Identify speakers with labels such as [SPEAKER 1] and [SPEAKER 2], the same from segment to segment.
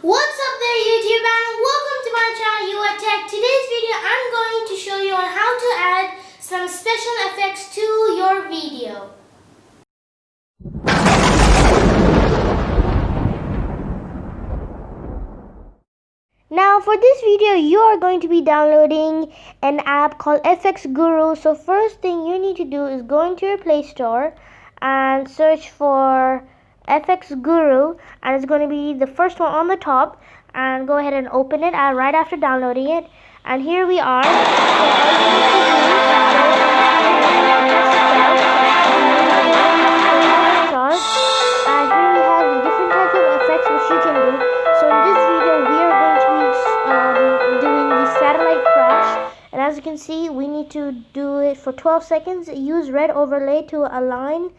[SPEAKER 1] What's up there YouTube and welcome to my channel UiTech. Today's video I'm going to show you on how to add some special effects to your video. Now for this video you are going to be downloading an app called FX Guru. So first thing you need to do is go into your Play Store and search for FX Guru, and it's going to be the first one on the top, and go ahead and open it right after downloading it. And here we are. Start. And here we have the different types of effects which you can do. So in this video we are going to be doing the satellite crash, and as you can see we need to do it for 12 seconds. Use red overlay to align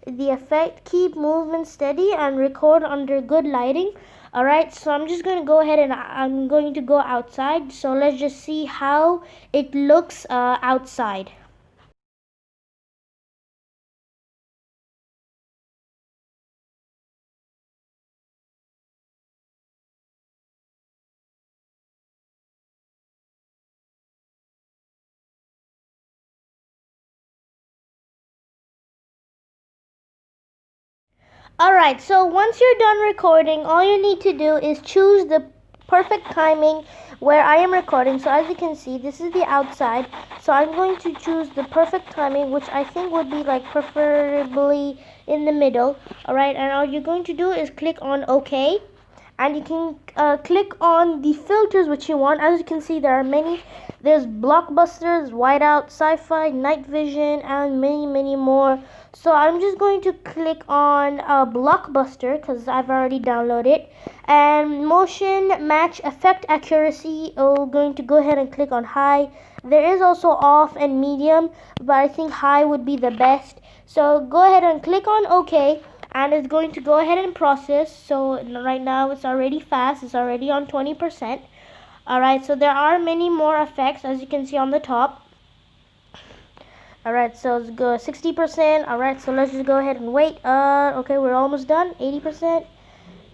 [SPEAKER 1] the effect, keep movement steady, and record under good lighting. Alright, so I'm just going to go ahead and I'm going to go outside. So let's just see how it looks outside. Alright, so once you're done recording, all you need to do is choose the perfect timing where I am recording. So as you can see, this is the outside. So I'm going to choose the perfect timing, which I think would be like preferably in the middle. Alright, and all you're going to do is click on OK. And you can click on the filters which you want. As you can see, there are many. There's blockbusters, whiteout, sci-fi, night vision, and many more. So I'm just going to click on blockbuster because I've already downloaded it. And motion match effect accuracy, I'm going to go ahead and click on high. There is also off and medium, but I think high would be the best. So go ahead and click on OK. And it's going to go ahead and process. So right now it's already fast. It's already on 20%. Alright, so there are many more effects as you can see on the top. Alright, so let's go 60%. Alright, so let's just go ahead and wait. Okay, we're almost done. 80%,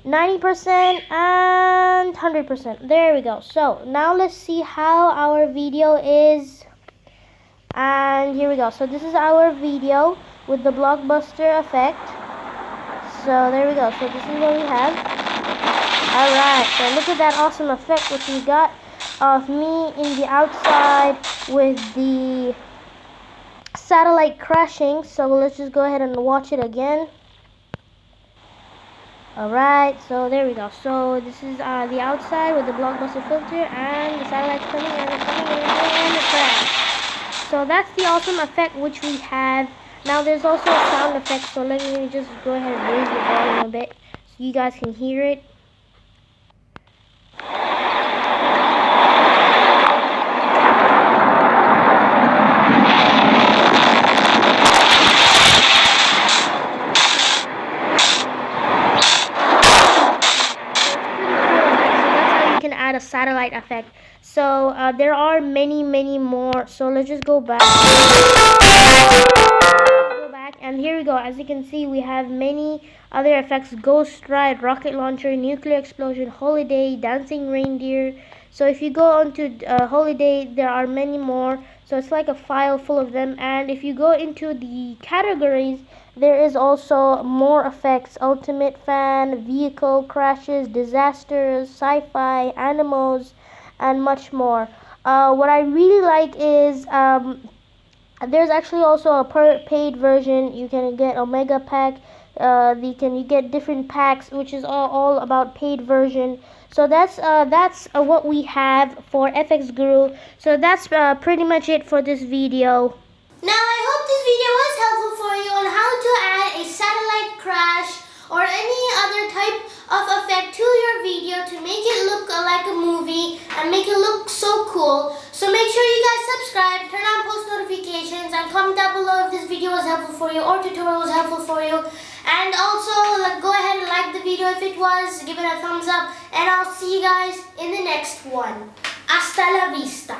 [SPEAKER 1] 90%, and 100%. There we go. So now let's see how our video is. And here we go. So this is our video with the blockbuster effect. So there we go. So this is what we have. Alright, so look at that awesome effect which we got of me in the outside with the satellite crashing. So let's just go ahead and watch it again. Alright, so there we go. So this is the outside with the blockbuster filter and the satellite's coming and the crash. So that's the awesome effect which we have. Now there's also a sound effect, so let me just go ahead and raise the volume a bit so you guys can hear it. Add a satellite effect. So there are many more. So let's just go back. And here we go. As you can see, we have many other effects: ghost ride, rocket launcher, nuclear explosion, holiday, dancing reindeer. So if you go onto holiday, there are many more. So it's like a file full of them. And if you go into the categories, there is also more effects: ultimate fan, vehicle crashes, disasters, sci-fi, animals, and much more. What I really like is there's actually also a paid version. You can get Omega Pack. You get different packs, which is all about paid version. So that's what we have for FX Guru. So that's pretty much it for this video. Now I hope this video was helpful for you on how to add a satellite crash or any other type of effect to your video to make it look like a movie and make it look so cool. So make sure you guys subscribe, turn on post notifications, and comment down below if this video was helpful for you or tutorial was helpful for you. And also go ahead and like the video if it was, give it a thumbs up, and I'll see you guys in the next one. Hasta la vista.